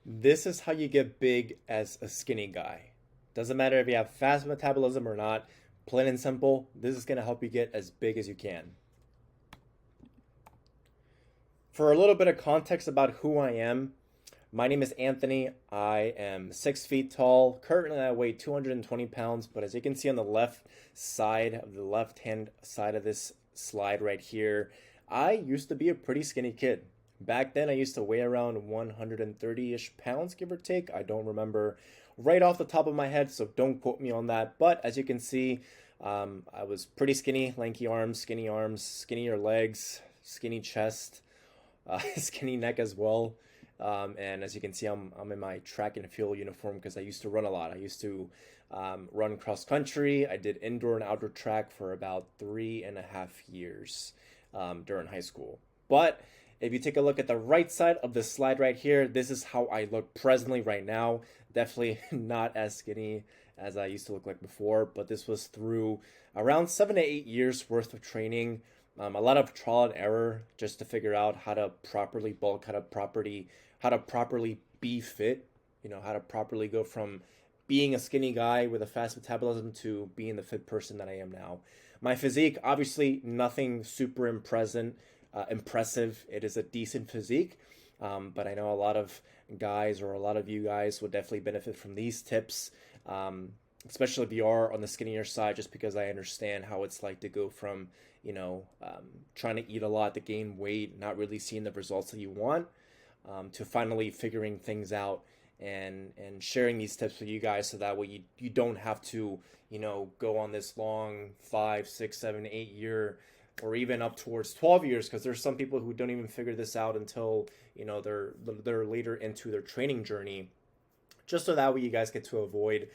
This is how you get big as a skinny guy. Doesn't matter if you have fast metabolism or not, plain and simple, this is going to help you get as big as you can. For a little bit of context about who I am, my name is Anthony. I am 6 feet tall. Currently, I weigh 220 pounds, but as you can see on the left side of the left hand side of this slide right here, I used to be a pretty skinny kid. Back then, I used to weigh around 130-ish pounds, give or take. I don't remember right off the top of my head, so don't quote me on that. But as you can see, I was pretty skinny, lanky arms, skinnier legs, skinny chest, skinny neck as well. And as you can see, I'm in my track and field uniform because I used to run a lot. I used to run cross country. I did indoor and outdoor track for about 3.5 years during high school. But if you take a look at the right side of the slide right here, this is how I look presently right now. Definitely not as skinny as I used to look like before, but this was through around 7 to 8 years worth of training. A lot of trial and error just to figure out how to properly bulk, how to properly be fit, how to properly go from being a skinny guy with a fast metabolism to being the fit person that I am now. My physique, obviously, nothing super impressive. It is a decent physique, but I know a lot of guys or a lot of you guys would definitely benefit from these tips, especially if you are on the skinnier side, just because I understand how it's like to go from, trying to eat a lot to gain weight, not really seeing the results that you want, to finally figuring things out and sharing these tips with you guys so that way you don't have to, go on this long 5, 6, 7, 8 year or even up towards 12 years, because there's some people who don't even figure this out until they're later into their training journey, just so that way you guys get to avoid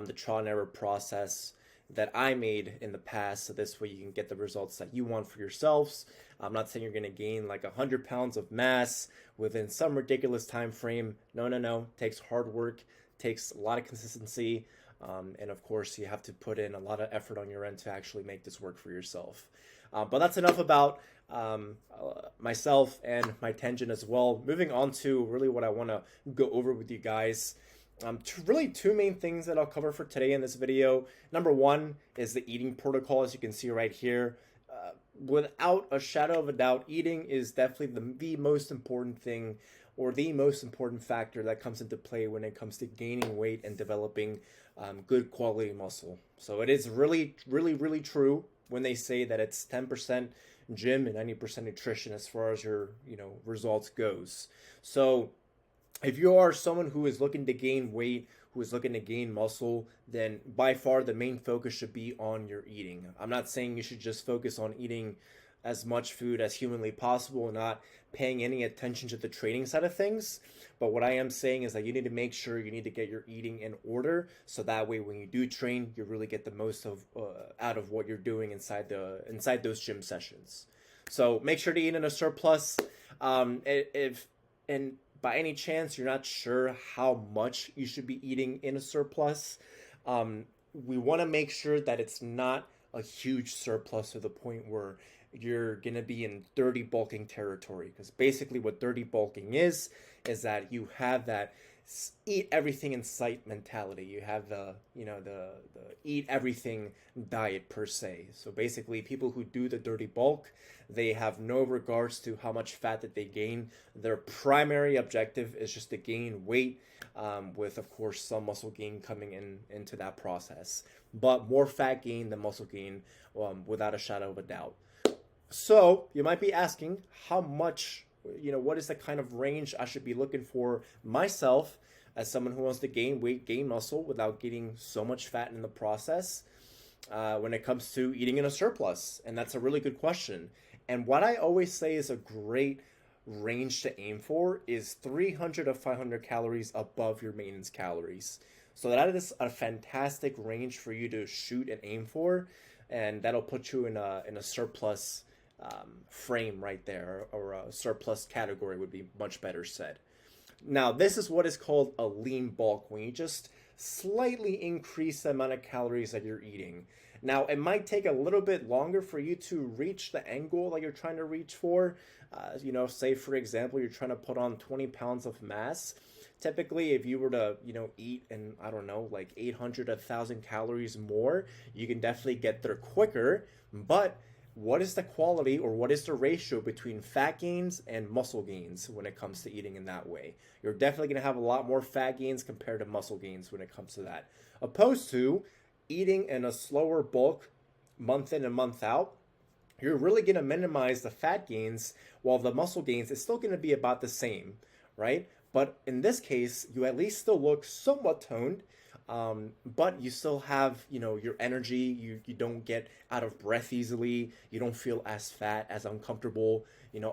the trial and error process that I made in the past, so this way you can get the results that you want for yourselves. I'm not saying you're going to gain like 100 pounds of mass within some ridiculous time frame. No, no, no. It takes hard work, takes a lot of consistency, and of course you have to put in a lot of effort on your end to actually make this work for yourself. But that's enough about myself and my tangent as well. Moving on to really what I want to go over with you guys. Really two main things that I'll cover for today in this video. Number one is the eating protocol, as you can see right here. Without a shadow of a doubt, eating is definitely the most important thing, or the most important factor that comes into play when it comes to gaining weight and developing good quality muscle. So it is really, really, really true when they say that it's 10% gym and 90% nutrition as far as your results goes. So if you are someone who is looking to gain weight, who is looking to gain muscle, then by far the main focus should be on your eating. I'm not saying you should just focus on eating as much food as humanly possible and not paying any attention to the training side of things. But what I am saying is that you need to make sure you need to get your eating in order, so that way when you do train, you really get the most of out of what you're doing inside those gym sessions. So make sure to eat in a surplus. If and by any chance you're not sure how much you should be eating in a surplus, we want to make sure that it's not a huge surplus to the point where you're going to be in dirty bulking territory. Because basically what dirty bulking is that you have that eat everything in sight mentality. You have the eat everything diet per se. So basically people who do the dirty bulk, they have no regards to how much fat that they gain. Their primary objective is just to gain weight, with of course some muscle gain coming into that process, but more fat gain than muscle gain, without a shadow of a doubt. So you might be asking, how much, what is the kind of range I should be looking for myself as someone who wants to gain weight, gain muscle without getting so much fat in the process, when it comes to eating in a surplus? And that's a really good question. And what I always say is a great range to aim for is 300 to 500 calories above your maintenance calories. So that is a fantastic range for you to shoot and aim for, and that'll put you in a surplus frame right there, or a surplus category would be much better said. Now, this is what is called a lean bulk, when you just slightly increase the amount of calories that you're eating. Now, it might take a little bit longer for you to reach the end goal that you're trying to reach for. Say, for example, you're trying to put on 20 pounds of mass. Typically, if you were to, eat and I don't know, like 800, 1,000 calories more, you can definitely get there quicker. But what is the quality or what is the ratio between fat gains and muscle gains when it comes to eating in that way? You're definitely going to have a lot more fat gains compared to muscle gains when it comes to that. Opposed to eating in a slower bulk month in and month out, you're really going to minimize the fat gains while the muscle gains is still going to be about the same, right? But in this case, you at least still look somewhat toned, but you still have, your energy. You don't get out of breath easily. You don't feel as fat, as uncomfortable.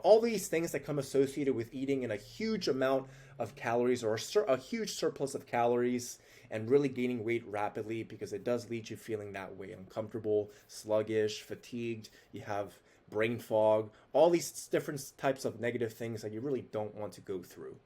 All these things that come associated with eating in a huge amount of calories or a huge surplus of calories and really gaining weight rapidly, because it does leave you feeling that way, uncomfortable, sluggish, fatigued. You have brain fog, all these different types of negative things that you really don't want to go through.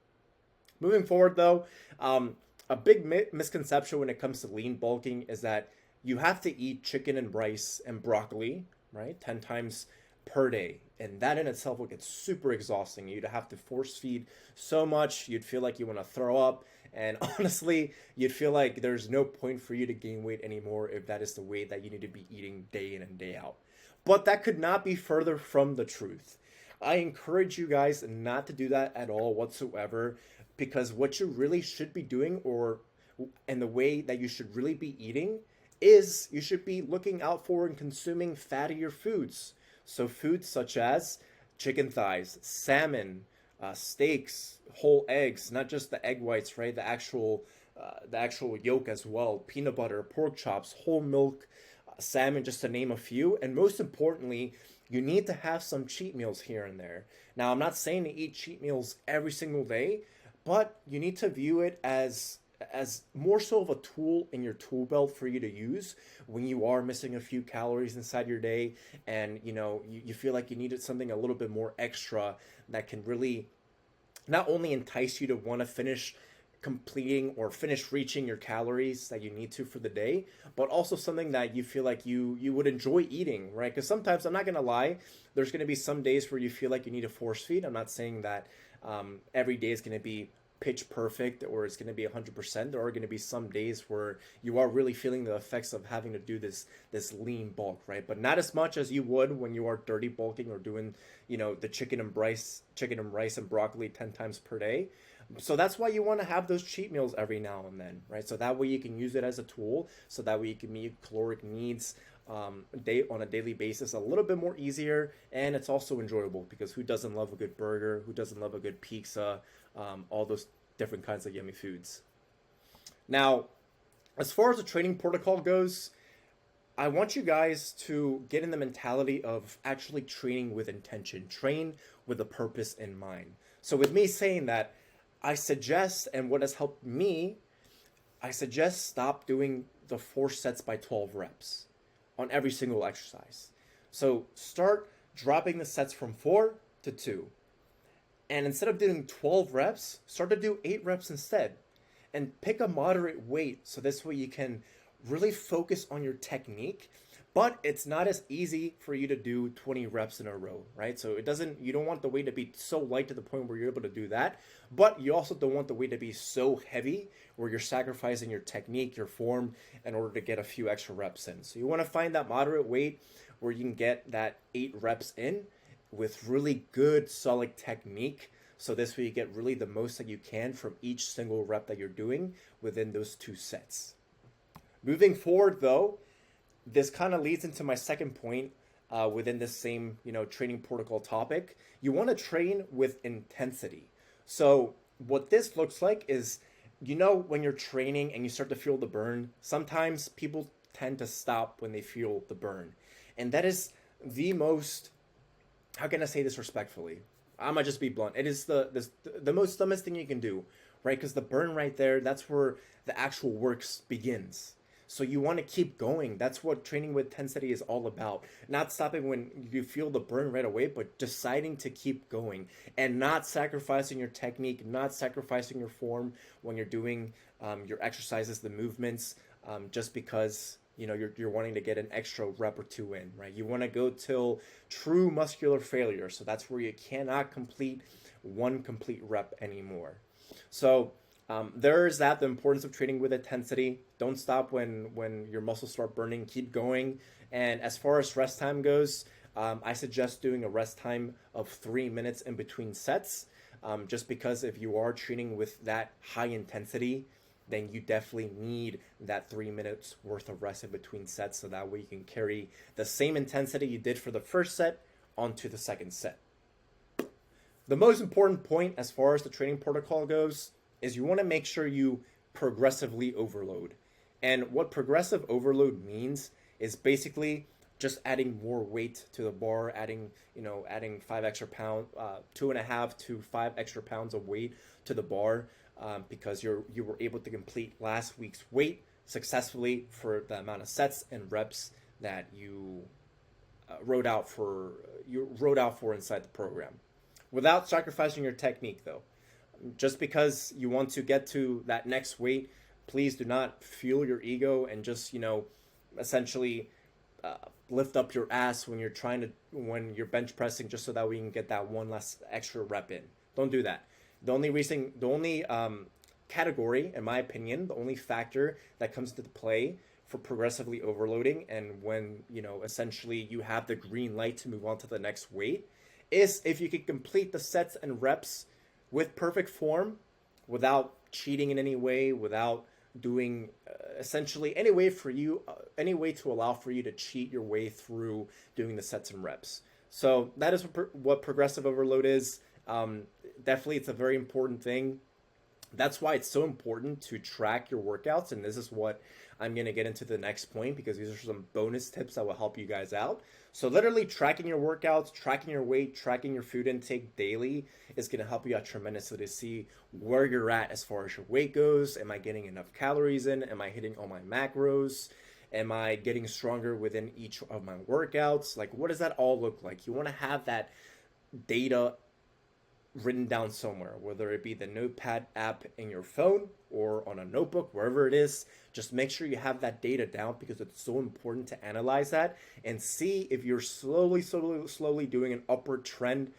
Moving forward, though, a big misconception when it comes to lean bulking is that you have to eat chicken and rice and broccoli, right, 10 times per day. And that in itself will get super exhausting. You'd have to force feed so much, you'd feel like you want to throw up. And honestly, you'd feel like there's no point for you to gain weight anymore if that is the way that you need to be eating day in and day out. But that could not be further from the truth. I encourage you guys not to do that at all whatsoever, because what you really should be doing, and the way that you should really be eating, is you should be looking out for and consuming fattier foods. So foods such as chicken thighs, salmon, steaks, whole eggs, not just the egg whites, right? The actual yolk as well, peanut butter, pork chops, whole milk, salmon, just to name a few. And most importantly, you need to have some cheat meals here and there. Now, I'm not saying to eat cheat meals every single day, but you need to view it as more so of a tool in your tool belt for you to use when you are missing a few calories inside your day, and you feel like you needed something a little bit more extra that can really not only entice you to want to finish completing or finish reaching your calories that you need to for the day, but also something that you feel like you would enjoy eating, right? Because sometimes, I'm not gonna lie, there's gonna be some days where you feel like you need to force feed. I'm not saying that every day is gonna be pitch perfect or it's going to be 100%. There are going to be some days where you are really feeling the effects of having to do this lean bulk, right? But not as much as you would when you are dirty bulking or doing, the chicken and rice and broccoli 10 times per day. So that's why you want to have those cheat meals every now and then, right? So that way you can use it as a tool, so that way you can meet caloric needs on a daily basis a little bit more easier, and it's also enjoyable, because who doesn't love a good burger? Who doesn't love a good pizza? All those different kinds of yummy foods. Now, as far as the training protocol goes, I want you guys to get in the mentality of actually training with intention, train with a purpose in mind. So with me saying that, I suggest, and what has helped me, I suggest stop doing the 4 sets by 12 reps on every single exercise. So start dropping the sets from 4 to 2. And instead of doing 12 reps, start to do 8 reps instead. And pick a moderate weight, so this way you can really focus on your technique. But it's not as easy for you to do 20 reps in a row, right? So you don't want the weight to be so light to the point where you're able to do that. But you also don't want the weight to be so heavy where you're sacrificing your technique, your form, in order to get a few extra reps in. So you want to find that moderate weight where you can get that 8 reps in with really good, solid technique. So this way you get really the most that you can from each single rep that you're doing within those 2 sets. Moving forward, though, this kind of leads into my second point within this same, training protocol topic. You want to train with intensity. So what this looks like is, when you're training and you start to feel the burn, sometimes people tend to stop when they feel the burn. And that is the most, how can I say this respectfully? I'm gonna just be blunt. It is the most dumbest thing you can do, right? Because the burn right there, that's where the actual works begins. So you want to keep going. That's what training with intensity is all about. Not stopping when you feel the burn right away, but deciding to keep going and not sacrificing your technique, not sacrificing your form when you're doing your exercises, the movements, just because you're wanting to get an extra rep or 2 in, right? You want to go till true muscular failure. So that's where you cannot complete one complete rep anymore. So There's that the importance of training with intensity. Don't stop when your muscles start burning. Keep going. And as far as rest time goes, I suggest doing a rest time of 3 minutes in between sets. Just because if you are training with that high intensity, then you definitely need that 3 minutes worth of rest in between sets, so that way you can carry the same intensity you did for the first set onto the second set. The most important point as far as the training protocol goes is you want to make sure you progressively overload. And what progressive overload means is basically just adding more weight to the bar, adding 5 extra pounds, 2.5 to 5 extra pounds of weight to the bar, because you were able to complete last week's weight successfully for the amount of sets and reps that you wrote out for inside the program, without sacrificing your technique though. Just because you want to get to that next weight, please do not fuel your ego and just essentially lift up your ass when you're bench pressing, just so that we can get that one less extra rep in. Don't do that. The only category, in my opinion, the only factor that comes into play for progressively overloading, and when essentially you have the green light to move on to the next weight, is if you can complete the sets and reps with perfect form, without cheating in any way, without doing essentially any way to allow for you to cheat your way through doing the sets and reps. So that is what progressive overload is. Definitely, it's a very important thing. That's why it's so important to track your workouts, and this is what I'm going to get into the next point, because these are some bonus tips that will help you guys out. So literally tracking your workouts, tracking your weight, tracking your food intake daily is going to help you out tremendously to see where you're at as far as your weight goes. Am I getting enough calories in? Am I hitting all my macros? Am I getting stronger within each of my workouts? Like, what does that all look like? You want to have that data written down somewhere, whether it be the Notepad app in your phone or on a notebook, wherever it is. Just make sure you have that data down, because it's so important to analyze that and see if you're slowly doing an upward trend,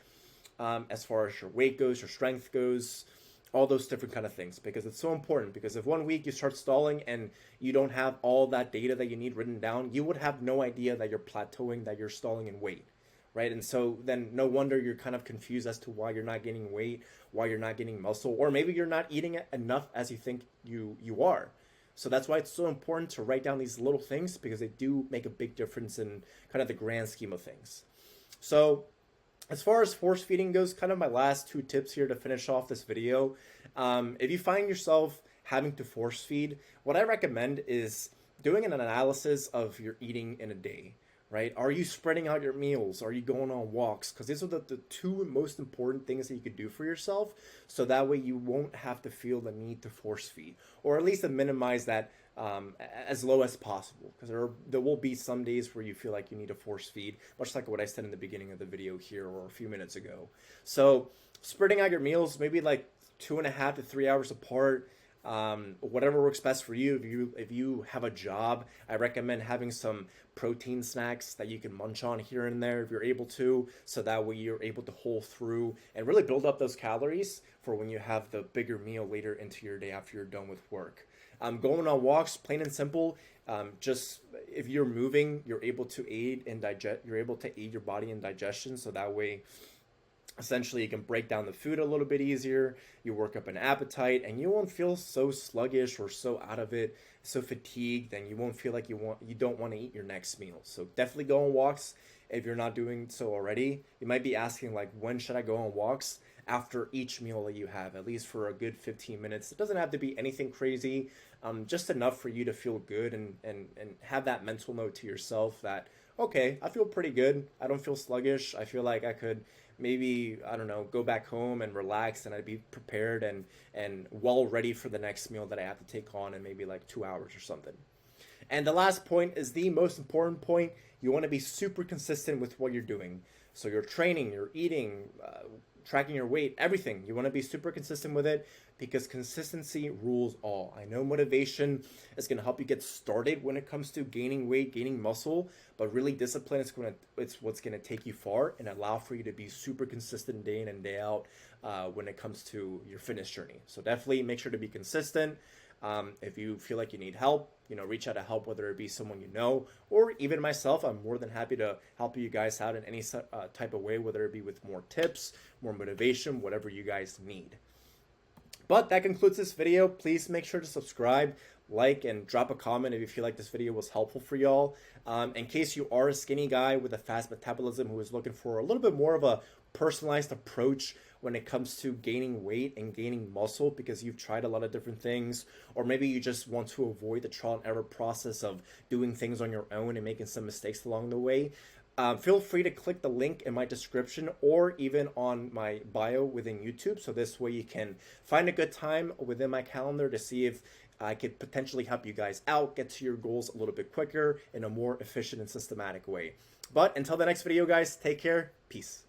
as far as your weight goes, your strength goes, all those different kind of things, because it's so important. Because if one week you start stalling and you don't have all that data that you need written down, you would have no idea that you're plateauing, that you're stalling in weight. Right? And so then no wonder you're kind of confused as to why you're not gaining weight, why you're not gaining muscle, or maybe you're not eating enough as you think you are. So that's why it's so important to write down these little things, because they do make a big difference in kind of the grand scheme of things. So as far as force feeding goes, kind of my last two tips here to finish off this video. If you find yourself having to force feed, what I recommend is doing an analysis of your eating in a day. Right? Are you spreading out your meals? Are you going on walks? Because these are the two most important things that you could do for yourself, so that way you won't have to feel the need to force feed, or at least to minimize that as low as possible. Because there will be some days where you feel like you need to force feed, much like what I said in the beginning of the video here or a few minutes ago. So spreading out your meals, maybe like 2.5 to 3 hours apart. Whatever works best for you. If you have a job, I recommend having some protein snacks that you can munch on here and there if you're able to, so that way you're able to hold through and really build up those calories for when you have the bigger meal later into your day after you're done with work. Going on walks, plain and simple. Just if you're moving, you're able to aid your body in digestion, so that way essentially you can break down the food a little bit easier, you work up an appetite, and you won't feel so sluggish or so out of it, so fatigued, and you won't feel like you don't want to eat your next meal. So definitely go on walks if you're not doing so already. You might be asking, like, when should I go on walks? After each meal that you have, at least for a good 15 minutes. It doesn't have to be anything crazy, just enough for you to feel good and have that mental note to yourself that, okay, I feel pretty good. I don't feel sluggish. I feel like I could maybe, I don't know, go back home and relax, and I'd be prepared and well ready for the next meal that I have to take on in maybe like 2 hours or something. And the last point is the most important point. You want to be super consistent with what you're doing. So your training, your eating, tracking your weight, everything. You want to be super consistent with it because consistency rules all. I know motivation is going to help you get started when it comes to gaining weight, gaining muscle, but really discipline it's what's going to take you far and allow for you to be super consistent day in and day out when it comes to your fitness journey. So definitely make sure to be consistent. If you feel like you need help, reach out to help, whether it be someone you know or even myself. I'm more than happy to help you guys out in any type of way, whether it be with more tips, more motivation, whatever you guys need. But that concludes this video. Please make sure to subscribe, like, and drop a comment if you feel like this video was helpful for y'all. In case you are a skinny guy with a fast metabolism who is looking for a little bit more of a personalized approach when it comes to gaining weight and gaining muscle because you've tried a lot of different things, or maybe you just want to avoid the trial and error process of doing things on your own and making some mistakes along the way, feel free to click the link in my description or even on my bio within YouTube. So this way you can find a good time within my calendar to see if I could potentially help you guys out, get to your goals a little bit quicker in a more efficient and systematic way. But until the next video, guys, take care. Peace.